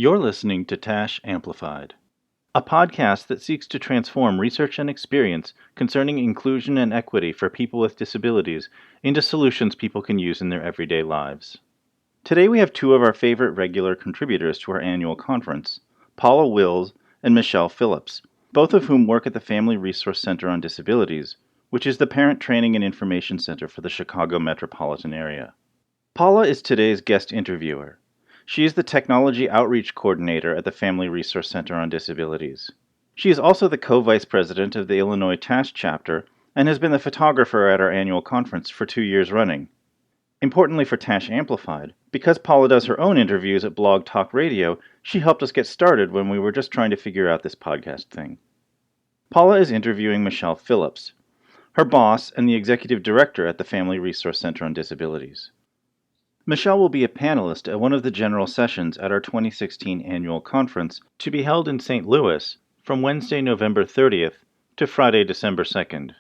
You're listening to TASH Amplified, a podcast that seeks to transform research and experience concerning inclusion and equity for people with disabilities into solutions people can use in their everyday lives. Today we have two of our favorite regular contributors to our annual conference, Paula Wills and Michelle Phillips, both of whom work at the Family Resource Center on Disabilities, which is the parent training and information center for the Chicago metropolitan area. Paula is today's guest interviewer. She is the Technology Outreach Coordinator at the Family Resource Center on Disabilities. She is also the co-vice president of the Illinois TASH chapter and has been the photographer at our annual conference for 2 years running. Importantly for TASH Amplified, because Paula does her own interviews at Blog Talk Radio, she helped us get started when we were just trying to figure out this podcast thing. Paula is interviewing Michelle Phillips, her boss and the executive director at the Family Resource Center on Disabilities. Michelle will be a panelist at one of the general sessions at our 2016 annual conference to be held in St. Louis from Wednesday, November 30th to Friday, December 2nd.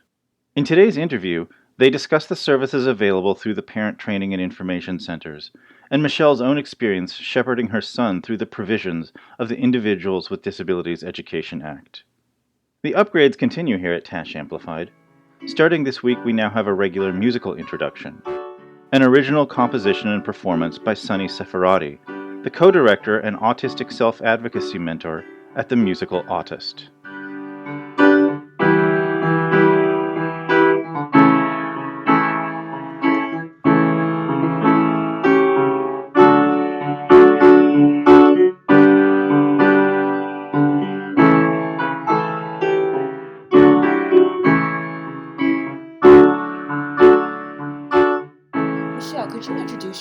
In today's interview, they discuss the services available through the Parent Training and Information Centers, and Michelle's own experience shepherding her son through the provisions of the Individuals with Disabilities Education Act. The upgrades continue here at TASH Amplified. Starting this week, we now have a regular musical introduction. An original composition and performance by Sunny Seferati, the co-director and autistic self-advocacy mentor at the Musical Autist.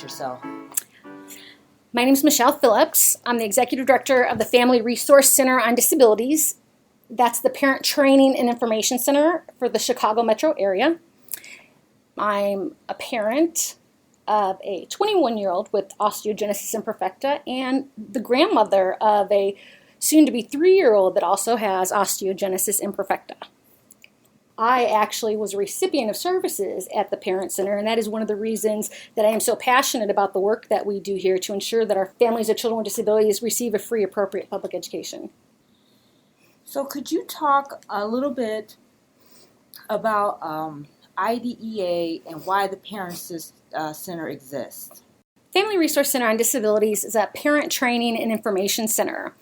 Yourself. My name is Michelle Phillips. I'm the Executive Director of the Family Resource Center on Disabilities. That's the Parent Training and Information Center for the Chicago metro area. I'm a parent of a 21-year-old with osteogenesis imperfecta and the grandmother of a soon-to-be 3-year-old that also has osteogenesis imperfecta. I actually was a recipient of services at the Parent Center, and that is one of the reasons that I am so passionate about the work that we do here to ensure that our families of children with disabilities receive a free, appropriate public education. So could you talk a little bit about IDEA and why the Parent Center exists? Family Resource Center on Disabilities is a parent training and information center.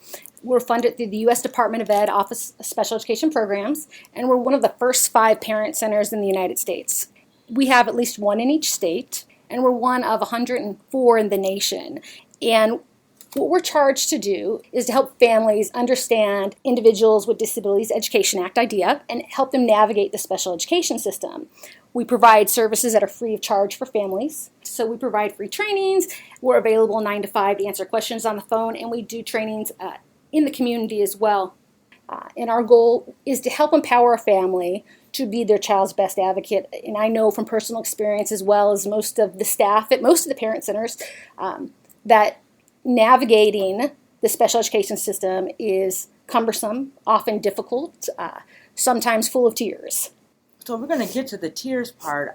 We're funded through the U.S. Department of Ed Office of Special Education Programs, and we're one of the first 5 parent centers in the United States. We have at least one in each state, and we're one of 104 in the nation. And what we're charged to do is to help families understand Individuals with Disabilities Education Act IDEA and help them navigate the special education system. We provide services that are free of charge for families. So we provide free trainings. We're available 9 to 5 to answer questions on the phone, and we do trainings in the community as well. And our goal is to help empower a family to be their child's best advocate. And I know from personal experience, as well as most of the staff at most of the parent centers, that navigating the special education system is cumbersome, often difficult, sometimes full of tears. So we're going to get to the tears part.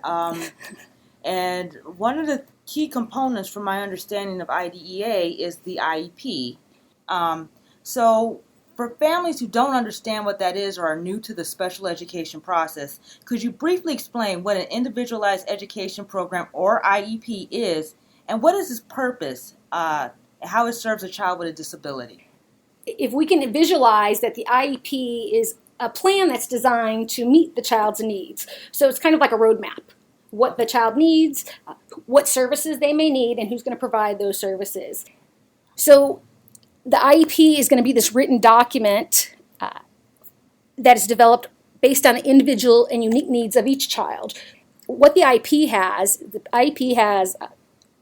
And one of the key components from my understanding of IDEA is the IEP. So for families who don't understand what that is or are new to the special education process, could you briefly explain what an individualized education program or IEP is, and what is its purpose, and how it serves a child with a disability? If we can visualize that the IEP is a plan that's designed to meet the child's needs. So it's kind of like a roadmap. What the child needs, what services they may need, and who's going to provide those services. So the IEP is going to be this written document that is developed based on the individual and unique needs of each child. What the IEP has,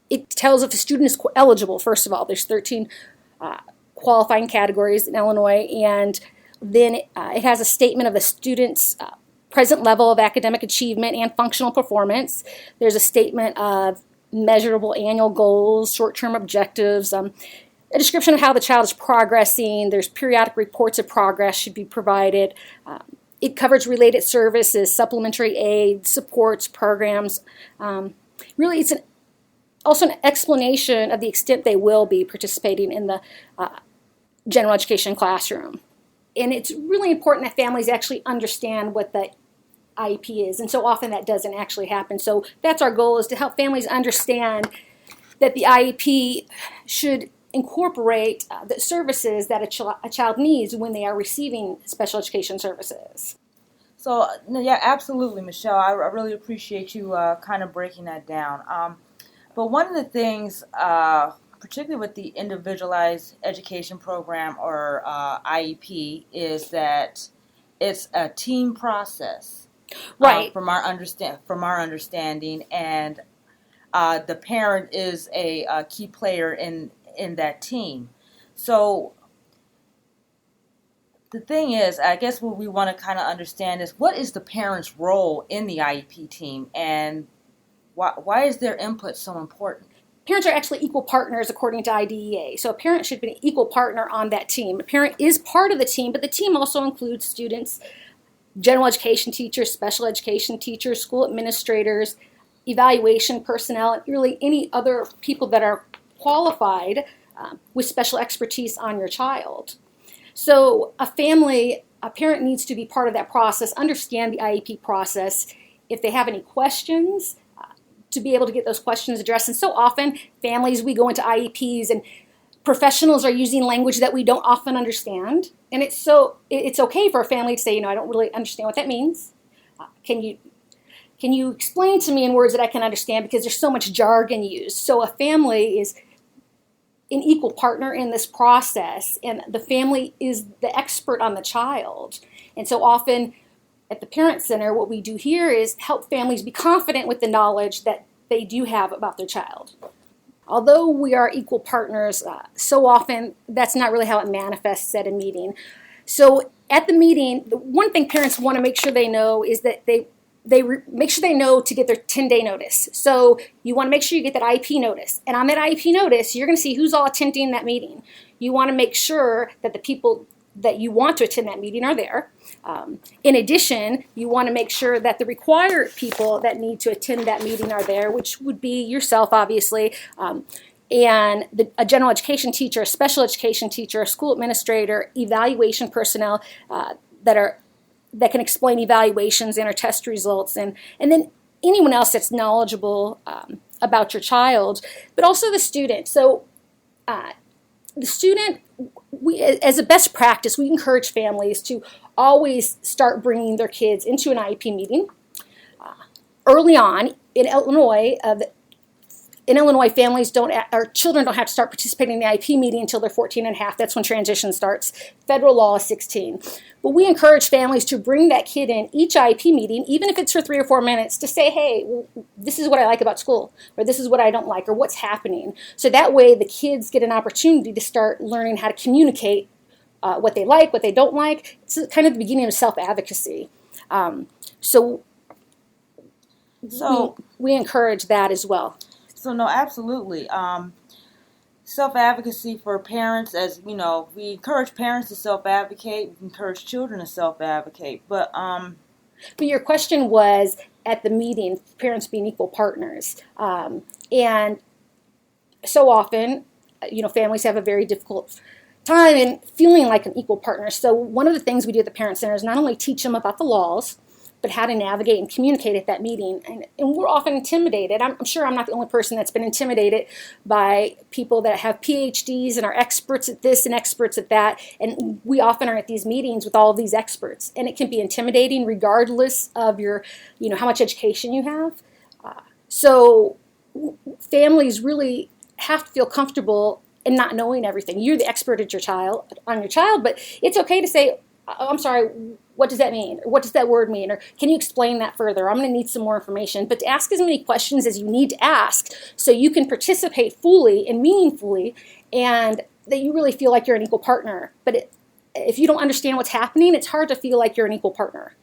it tells if a student is eligible, first of all. There's 13 qualifying categories in Illinois, and then it has a statement of the student's present level of academic achievement and functional performance. There's a statement of measurable annual goals, short-term objectives, a description of how the child is progressing. There's periodic reports of progress should be provided. It covers related services, supplementary aid, supports, programs. Really, it's also an explanation of the extent they will be participating in the general education classroom. And it's really important that families actually understand what the IEP is. And so often that doesn't actually happen. So that's our goal, is to help families understand that the IEP should incorporate the services that a child needs when they are receiving special education services. So, yeah, absolutely, Michelle. I really appreciate you kind of breaking that down. But one of the things, particularly with the Individualized Education Program, or IEP, is that it's a team process. Right. From our understanding, and the parent is a key player in that team. So the thing is, I guess what we want to kind of understand is, what is the parent's role in the IEP team, and why is their input so important? Parents are actually equal partners according to IDEA. So a parent should be an equal partner on that team. A parent is part of the team, but the team also includes students, general education teachers, special education teachers, school administrators, evaluation personnel, and really any other people that are qualified with special expertise on your child. So a parent needs to be part of that process, understand the IEP process. If they have any questions, to be able to get those questions addressed. And so often, families, we go into IEPs and professionals are using language that we don't often understand. And it's okay for a family to say, I don't really understand what that means. Can you explain to me in words that I can understand, because there's so much jargon used. So a family is an equal partner in this process, and the family is the expert on the child. And so often at the Parent Center, what we do here is help families be confident with the knowledge that they do have about their child. Although we are equal partners, so often that's not really how it manifests at a meeting. So at the meeting, the one thing parents want to make sure they know is that they make sure they know to get their 10-day notice. So you want to make sure you get that IEP notice. And on that IEP notice, you're going to see who's all attending that meeting. You want to make sure that the people that you want to attend that meeting are there. In addition, you want to make sure that the required people that need to attend that meeting are there, which would be yourself, obviously, and a general education teacher, a special education teacher, a school administrator, evaluation personnel that can explain evaluations and or test results, and then anyone else that's knowledgeable about your child, but also the student. So the student, as a best practice, we encourage families to always start bringing their kids into an IEP meeting. Early on in Illinois, families children don't have to start participating in the IEP meeting until they're 14 and a half. That's when transition starts. Federal law is 16. But we encourage families to bring that kid in each IEP meeting, even if it's for 3 or 4 minutes, to say, hey, this is what I like about school, or this is what I don't like, or what's happening. So that way the kids get an opportunity to start learning how to communicate what they like, what they don't like. It's kind of the beginning of self-advocacy. So we encourage that as well. So no, absolutely. Self-advocacy for parents, as we encourage parents to self-advocate, we encourage children to self-advocate. But your question was, at the meeting, parents being equal partners. And so often, families have a very difficult time in feeling like an equal partner. So one of the things we do at the Parent Center is not only teach them about the laws, but how to navigate and communicate at that meeting. And we're often intimidated. I'm sure I'm not the only person that's been intimidated by people that have PhDs and are experts at this and experts at that. And we often are at these meetings with all of these experts. And it can be intimidating regardless of your, how much education you have. So families really have to feel comfortable in not knowing everything. You're the expert at on your child, but it's okay to say, I'm sorry, what does that mean? Or what does that word mean? Or can you explain that further? I'm going to need some more information. But to ask as many questions as you need to ask so you can participate fully and meaningfully, and that you really feel like you're an equal partner. But if you don't understand what's happening, it's hard to feel like you're an equal partner.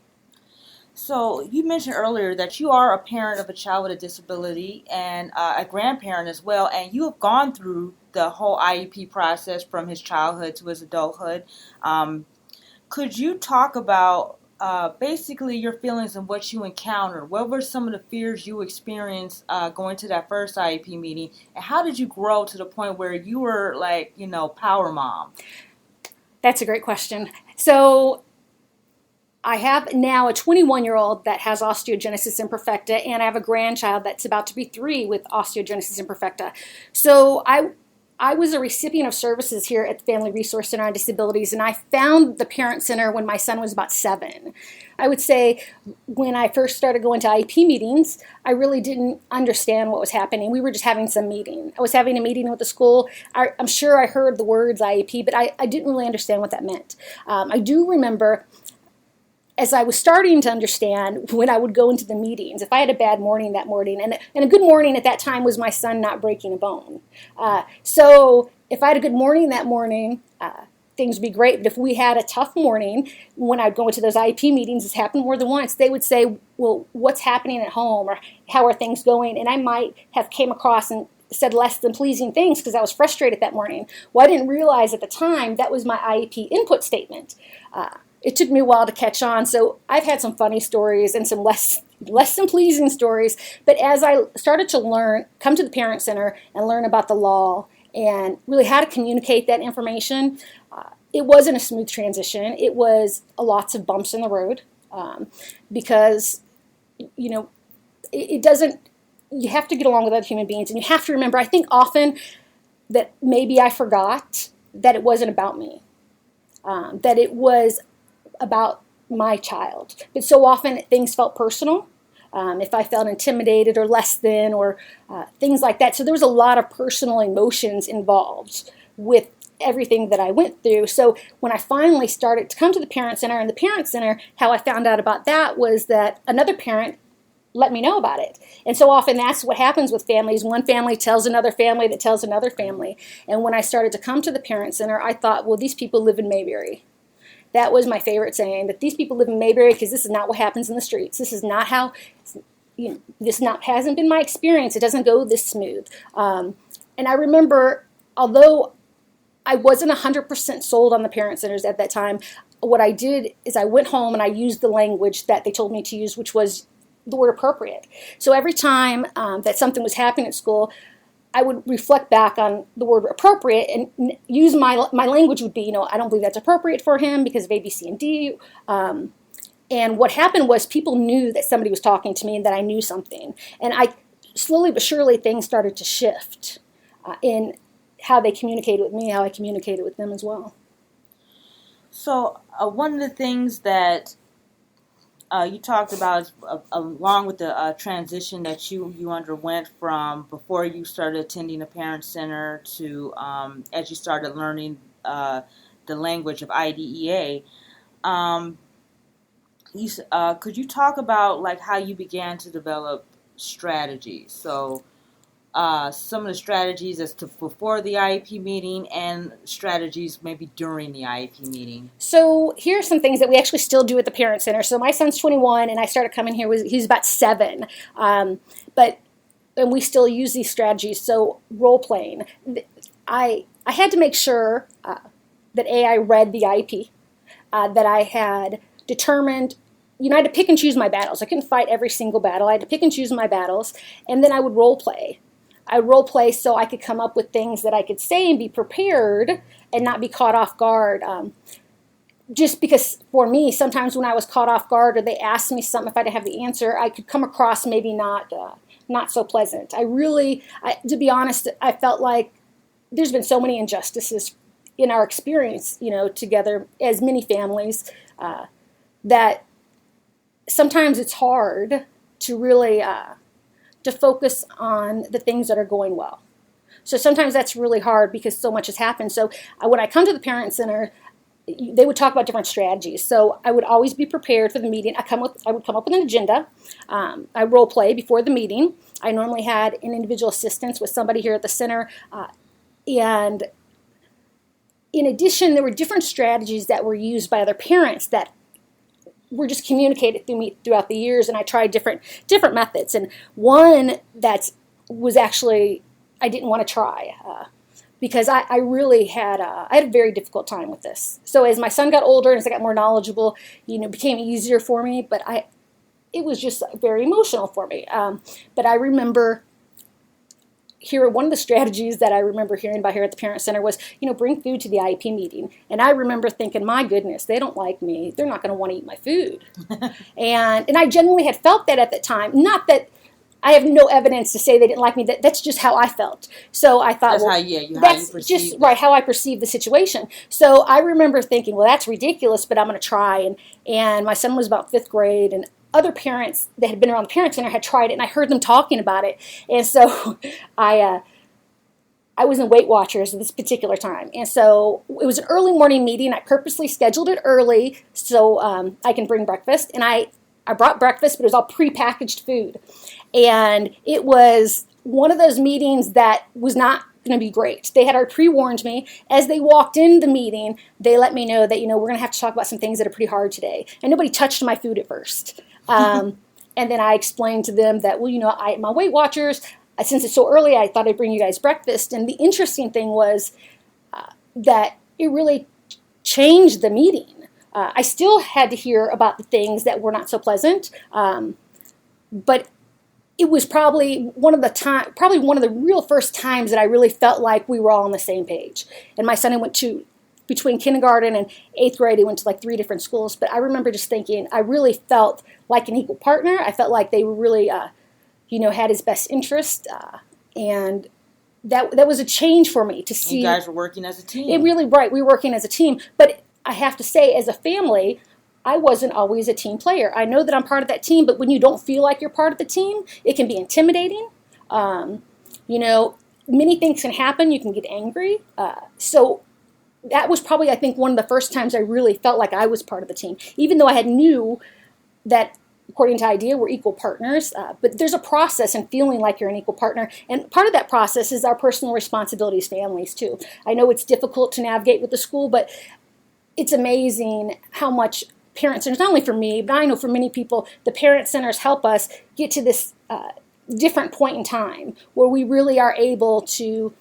So you mentioned earlier that you are a parent of a child with a disability and a grandparent as well, and you have gone through the whole IEP process from his childhood to his adulthood. Could you talk about basically your feelings and what you encountered? What were some of the fears you experienced going to that first IEP meeting? And how did you grow to the point where you were like, power mom? That's a great question. So I have now a 21-year-old that has osteogenesis imperfecta, and I have a grandchild that's about to be 3 with osteogenesis imperfecta. So I was a recipient of services here at the Family Resource Center on Disabilities, and I found the Parent Center when my son was about 7. I would say when I first started going to IEP meetings, I really didn't understand what was happening. We were just having some meeting. I was having a meeting with the school. I'm sure I heard the words IEP, but I didn't really understand what that meant. I do remember as I was starting to understand when I would go into the meetings, if I had a bad morning that morning, and a good morning at that time was my son not breaking a bone. So if I had a good morning that morning, things would be great. But if we had a tough morning, when I'd go into those IEP meetings, it's happened more than once, they would say, well, what's happening at home, or how are things going? And I might have came across and said less than pleasing things because I was frustrated that morning. Well, I didn't realize at the time that was my IEP input statement. It took me a while to catch on, so I've had some funny stories and some less than pleasing stories. But as I started to come to the Parent Center and learn about the law and really how to communicate that information, it wasn't a smooth transition. It was lots of bumps in the road because, it doesn't. You have to get along with other human beings, and you have to remember. I think often that maybe I forgot that it wasn't about me, that it was about my child. But so often things felt personal. If I felt intimidated or less than or things like that. So there was a lot of personal emotions involved with everything that I went through. So when I finally started to come to the Parent Center, and the Parent Center, how I found out about that was that another parent let me know about it. And so often that's what happens with families. One family tells another family that tells another family. And when I started to come to the Parent Center, I thought, well, these people live in Mayberry. That was my favorite saying, that these people live in Mayberry because this is not what happens in the streets. This is not how, hasn't been my experience. It doesn't go this smooth. And I remember, although I wasn't 100% sold on the Parent Centers at that time, what I did is I went home and I used the language that they told me to use, which was the word appropriate. So every time that something was happening at school, I would reflect back on the word appropriate and use my language would be, I don't believe that's appropriate for him because of A, B, C, and D. And what happened was people knew that somebody was talking to me and that I knew something. And I slowly but surely things started to shift in how they communicated with me, how I communicated with them as well. So one of the things that you talked about, along with the transition that you underwent from before you started attending a Parent Center to as you started learning the language of IDEA, could you talk about like how you began to develop strategies? So some of the strategies as to before the IEP meeting and strategies maybe during the IEP meeting. So here are some things that we actually still do at the Parent Center. So my son's 21 and I started coming here, he's about 7. And we still use these strategies. So role playing. I had to make sure that I read the IEP, that I had determined, I had to pick and choose my battles. I couldn't fight every single battle. I had to pick and choose my battles, and then I would role play. I role play so I could come up with things that I could say and be prepared and not be caught off guard. Just because for me, sometimes when I was caught off guard or they asked me something, if I didn't have the answer, I could come across maybe not so pleasant. To be honest, I felt like there's been so many injustices in our experience, together as many families, that sometimes it's hard to really to focus on the things that are going well. So sometimes that's really hard because so much has happened. So when I come to the Parent Center, they would talk about different strategies. So I would always be prepared for the meeting. I would come up with an agenda. I role play before the meeting. I normally had an individual assistance with somebody here at the center. And in addition, there were different strategies that were used by other parents that were just communicated through me throughout the years, and I tried different methods. And one that was actually I didn't want to try because I really had I had a very difficult time with this. So as my son got older and as I got more knowledgeable, it became easier for me. But it was just very emotional for me. But I remember one of the strategies that I remember hearing about here at the Parent Center was, bring food to the IEP meeting. And I remember thinking, my goodness, they don't like me. They're not going to want to eat my food. and I genuinely had felt that at the time. Not that I have no evidence to say they didn't like me. That's just how I felt. So I thought, that's just right how I perceived the situation. So I remember thinking, well, that's ridiculous, but I'm going to try. And my son was about 5th grade, and other parents that had been around the Parent Center had tried it, and I heard them talking about it. And so I was in Weight Watchers at this particular time. And so it was an early morning meeting. I purposely scheduled it early so I can bring breakfast. And I brought breakfast, but it was all prepackaged food. And it was one of those meetings that was not going to be great. They had already pre-warned me. As they walked in the meeting, they let me know that, we're going to have to talk about some things that are pretty hard today. And nobody touched my food at first. And then I explained to them that, my Weight Watchers, since it's so early, I thought I'd bring you guys breakfast. And the interesting thing was that it really changed the meeting. I still had to hear about the things that were not so pleasant, but it was probably one of the real first times that I really felt like we were all on the same page. And my son went between kindergarten and 8th grade, he went to 3 different schools. But I remember just thinking, I really felt like an equal partner. I felt like they were really, had his best interest. And that was a change for me to see. You guys were working as a team. It really, right, we were working as a team. But I have to say, as a family, I wasn't always a team player. I know that I'm part of that team, but when you don't feel like you're part of the team, it can be intimidating. Many things can happen. You can get angry. So that was probably, I think, one of the first times I really felt like I was part of the team, even though I knew that, according to IDEA, we're equal partners. But there's a process in feeling like you're an equal partner. And part of that process is our personal responsibilities, families, too. I know it's difficult to navigate with the school, but it's amazing how much Parent Centers, not only for me, but I know for many people, the Parent Centers help us get to this different point in time where we really are able to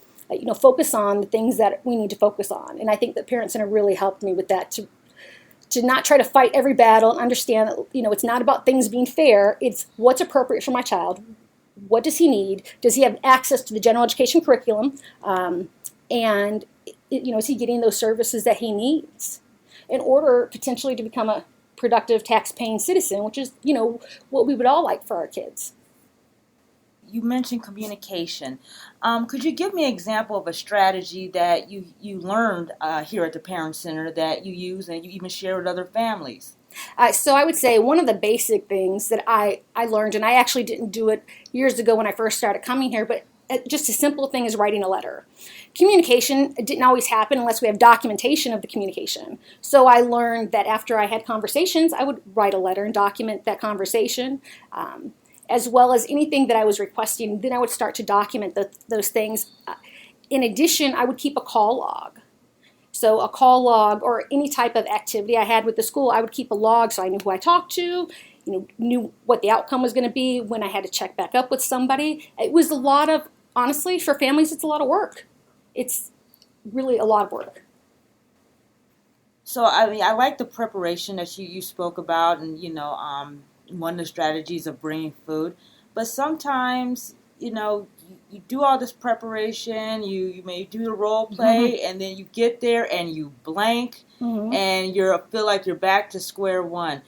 focus on the things that we need to focus on. And I think the Parent Center really helped me with that, to not try to fight every battle and understand that, it's not about things being fair. It's what's appropriate for my child. What does he need? Does he have access to the general education curriculum? And, is he getting those services that he needs in order potentially to become a productive tax-paying citizen, which is, what we would all like for our kids. You mentioned communication. Could you give me an example of a strategy that you learned here at the Parent Center that you use and you even share with other families? So I would say one of the basic things that I learned, and I actually didn't do it years ago when I first started coming here, but just a simple thing is writing a letter. Communication didn't always happen unless we have documentation of the communication. So I learned that after I had conversations, I would write a letter and document that conversation, as well as anything that I was requesting. Then I would start to document those things. In addition, I would keep a call log. So a call log or any type of activity I had with the school, I would keep a log so I knew who I talked to, knew what the outcome was going to be when I had to check back up with somebody. It was a lot of, honestly, for families, it's a lot of work. It's really a lot of work. So, I like the preparation that you spoke about and, one of the strategies of bringing food. But sometimes, you do all this preparation, you may do the role play, and then you get there and you blank, and feel like you're back to square one.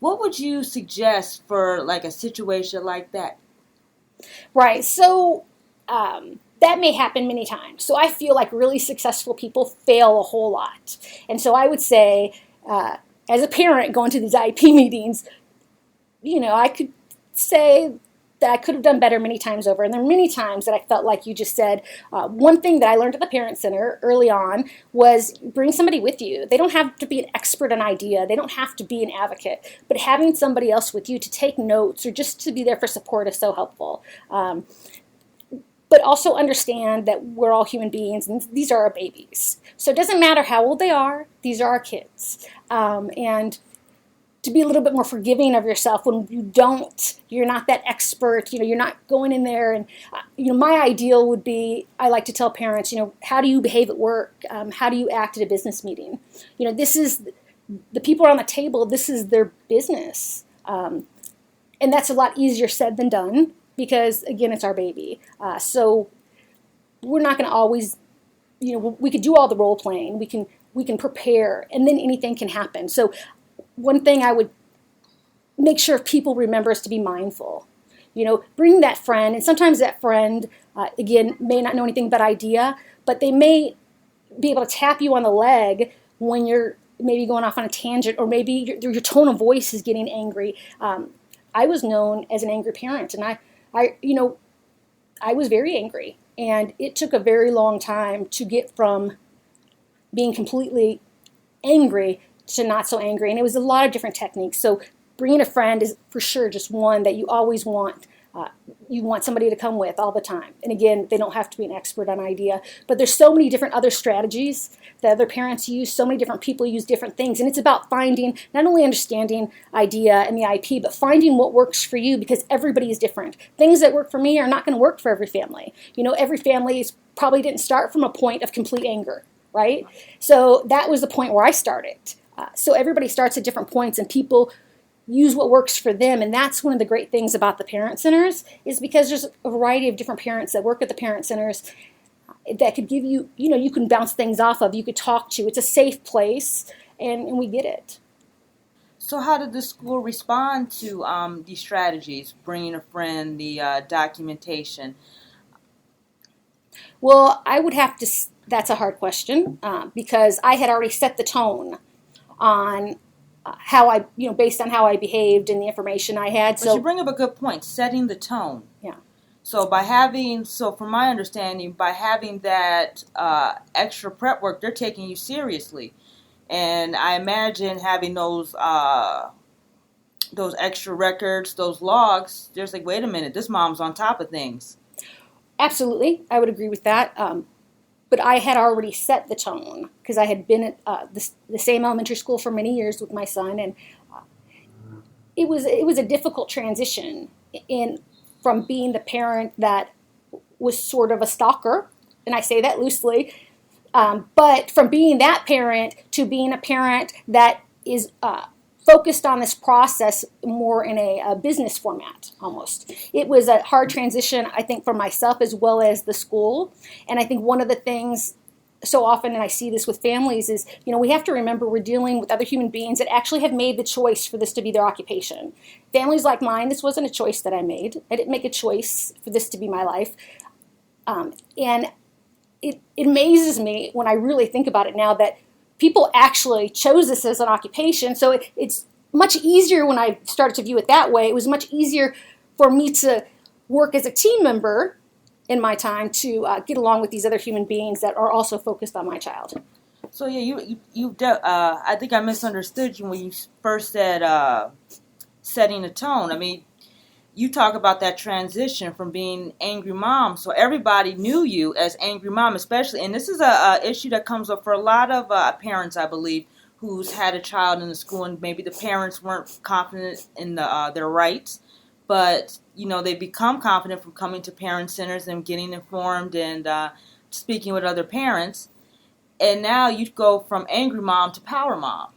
What would you suggest for a situation like that? Right. So that may happen many times. So I feel like really successful people fail a whole lot. And so I would say, as a parent going to these IEP meetings, I could say that I could have done better many times over. And there are many times that I felt like you just said, one thing that I learned at the Parent Center early on was bring somebody with you. They don't have to be an expert on IDEA. They don't have to be an advocate. But having somebody else with you to take notes or just to be there for support is so helpful. But also understand that we're all human beings and these are our babies. So it doesn't matter how old they are. These are our kids. And to be a little bit more forgiving of yourself when you're not that expert, you're not going in there and, my ideal would be, I like to tell parents, how do you behave at work? How do you act at a business meeting? This is, the people around the table, this is their business. And that's a lot easier said than done. because, again, it's our baby. So we're not going to always, we could do all the role playing. We can prepare, and then anything can happen. So one thing I would make sure people remember is to be mindful. Bring that friend, and sometimes that friend, again, may not know anything about IDEA, but they may be able to tap you on the leg when you're maybe going off on a tangent, or maybe your tone of voice is getting angry. I was known as an angry parent, and I was very angry, and it took a very long time to get from being completely angry to not so angry, and it was a lot of different techniques. So bringing a friend is for sure just one that you always want. You want somebody to come with all the time. And again, they don't have to be an expert on IDEA, but there's so many different other strategies that other parents use. So many different people use different things. And it's about finding, not only understanding IDEA and the IP, but finding what works for you, because everybody is different. Things that work for me are not going to work for every family. Every family probably didn't start from a point of complete anger, right? So that was the point where I started. So everybody starts at different points, and people use what works for them. And that's one of the great things about the parent centers, is because there's a variety of different parents that work at the parent centers that could give you, you can bounce things off of, you could talk to. It's a safe place, and we get it. So how did the school respond to these strategies, bringing a friend, the documentation? Well, I would have to, that's a hard question, because I had already set the tone on how I, based on how I behaved and the information I had. But you bring up a good point, setting the tone. Yeah. So from my understanding, by having that extra prep work, they're taking you seriously. And I imagine having those extra records, those logs, there's like, wait a minute, this mom's on top of things. Absolutely. I would agree with that. But I had already set the tone, because I had been at the same elementary school for many years with my son, and it was a difficult transition from being the parent that was sort of a stalker, and I say that loosely, but from being that parent to being a parent that is focused on this process more in a business format almost. It was a hard transition, I think, for myself as well as the school. And I think one of the things so often, and I see this with families, is, we have to remember we're dealing with other human beings that actually have made the choice for this to be their occupation. Families like mine, this wasn't a choice that I made. I didn't make a choice for this to be my life. And it amazes me when I really think about it now that people actually chose this as an occupation. So it's much easier when I started to view it that way. It was much easier for me to work as a team member in my time to get along with these other human beings that are also focused on my child. So yeah, I think I misunderstood you when you first said setting a tone. I mean, you talk about that transition from being angry mom. So everybody knew you as angry mom, especially, and this is a issue that comes up for a lot of parents, I believe, who's had a child in the school, and maybe the parents weren't confident in their rights, but they become confident from coming to parent centers and getting informed and speaking with other parents, and now you go from angry mom to power mom.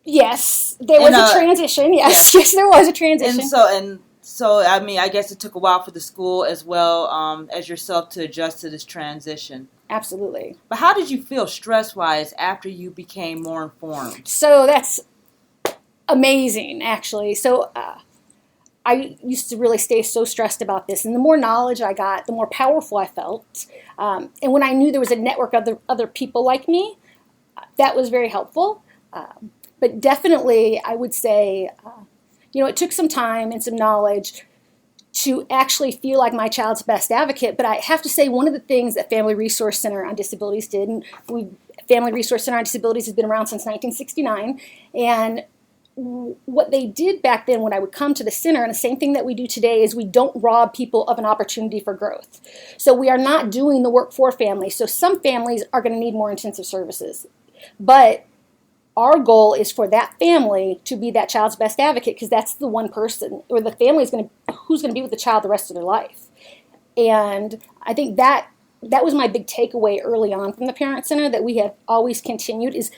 Yes, there was a transition. Yes, there was a transition. And so, I mean, I guess it took a while for the school as well as yourself to adjust to this transition. Absolutely. But how did you feel stress-wise after you became more informed? So that's amazing, actually. So I used to really stay so stressed about this, and the more knowledge I got, the more powerful I felt. And when I knew there was a network of other people like me, that was very helpful. But definitely, I would say, it took some time and some knowledge to actually feel like my child's best advocate. But I have to say, one of the things that Family Resource Center on Disabilities did, and Family Resource Center on Disabilities has been around since 1969, and what they did back then when I would come to the center, and the same thing that we do today, is we don't rob people of an opportunity for growth. So we are not doing the work for families. So some families are going to need more intensive services. But our goal is for that family to be that child's best advocate, because that's the one person, or the family is who's going to be with the child the rest of their life. And I think that was my big takeaway early on from the Parent Center that we have always continued, is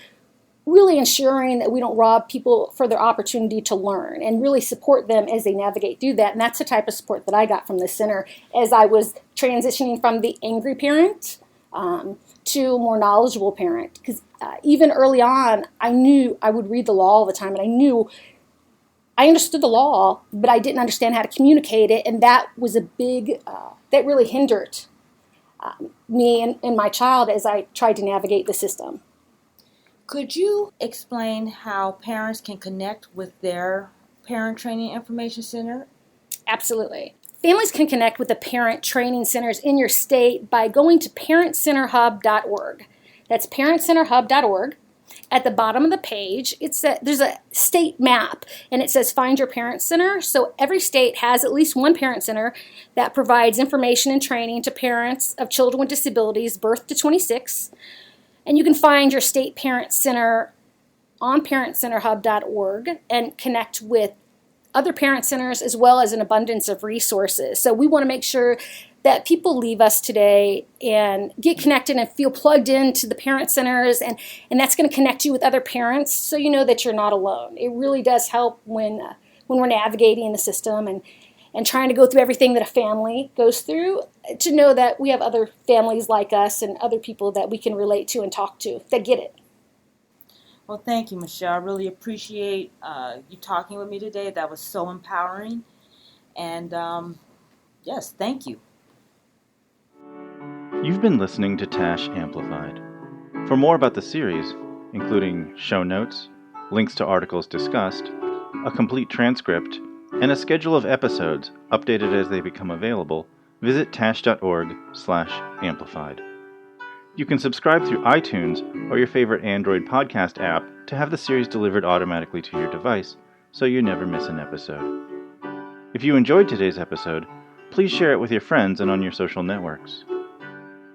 really ensuring that we don't rob people for their opportunity to learn and really support them as they navigate through that. And that's the type of support that I got from the center as I was transitioning from the angry parent to a more knowledgeable parent. Because even early on, I knew I would read the law all the time, and I understood the law, but I didn't understand how to communicate it, and that was a big, that really hindered me and my child as I tried to navigate the system. Could you explain how parents can connect with their Parent Training Information Center? Absolutely. Families can connect with the parent training centers in your state by going to parentcenterhub.org. That's parentcenterhub.org. At the bottom of the page, there's a state map, and it says Find Your Parent Center. So every state has at least one parent center that provides information and training to parents of children with disabilities birth to 26. And you can find your state parent center on parentcenterhub.org and connect with other parent centers as well as an abundance of resources. So we want to make sure that people leave us today and get connected and feel plugged into the parent centers, and that's going to connect you with other parents so you know that you're not alone. It really does help when we're navigating the system and trying to go through everything that a family goes through, to know that we have other families like us and other people that we can relate to and talk to that get it. Well, thank you, Michelle. I really appreciate you talking with me today. That was so empowering. And yes, thank you. You've been listening to TASH Amplified. For more about the series, including show notes, links to articles discussed, a complete transcript, and a schedule of episodes updated as they become available, visit tash.org/amplified. You can subscribe through iTunes or your favorite Android podcast app to have the series delivered automatically to your device, so you never miss an episode. If you enjoyed today's episode, please share it with your friends and on your social networks.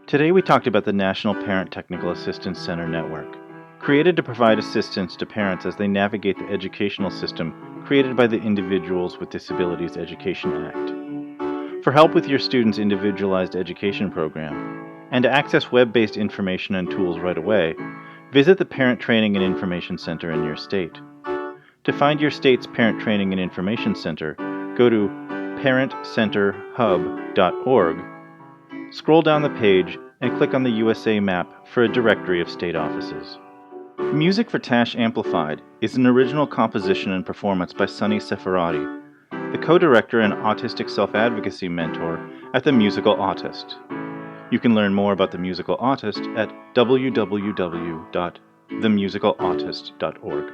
Today we talked about the National Parent Technical Assistance Center Network, created to provide assistance to parents as they navigate the educational system created by the Individuals with Disabilities Education Act. For help with your student's individualized education program, and to access web-based information and tools right away, visit the Parent Training and Information Center in your state. To find your state's Parent Training and Information Center, go to parentcenterhub.org, scroll down the page, and click on the USA map for a directory of state offices. Music for TASH Amplified is an original composition and performance by Sunny Seferati, the co-director and autistic self-advocacy mentor at The Musical Autist. You can learn more about The Musical Autist at www.themusicalautist.org.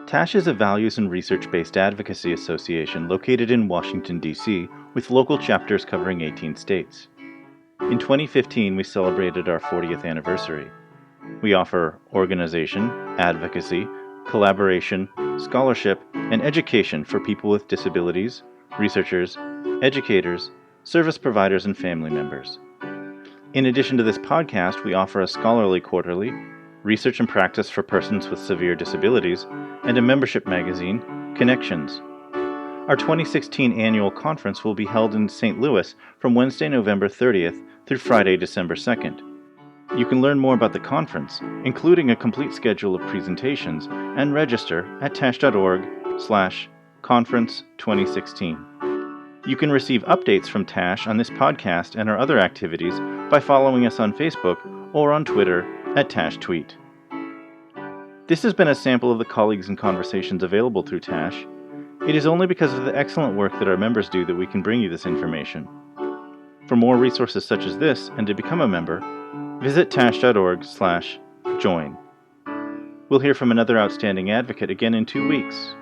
TASH is a values and research-based advocacy association located in Washington, D.C., with local chapters covering 18 states. In 2015, we celebrated our 40th anniversary. We offer organization, advocacy, collaboration, scholarship, and education for people with disabilities, researchers, educators, service providers, and family members. In addition to this podcast, we offer a scholarly quarterly, research and practice for persons with severe disabilities, and a membership magazine, Connections. Our 2016 annual conference will be held in St. Louis from Wednesday, November 30th through Friday, December 2nd. You can learn more about the conference, including a complete schedule of presentations, and register at tash.org/conference2016. You can receive updates from TASH on this podcast and our other activities by following us on Facebook or on Twitter at TashTweet. This has been a sample of the colleagues and conversations available through TASH. It is only because of the excellent work that our members do that we can bring you this information. For more resources such as this and to become a member, visit tash.org/join. We'll hear from another outstanding advocate again in 2 weeks.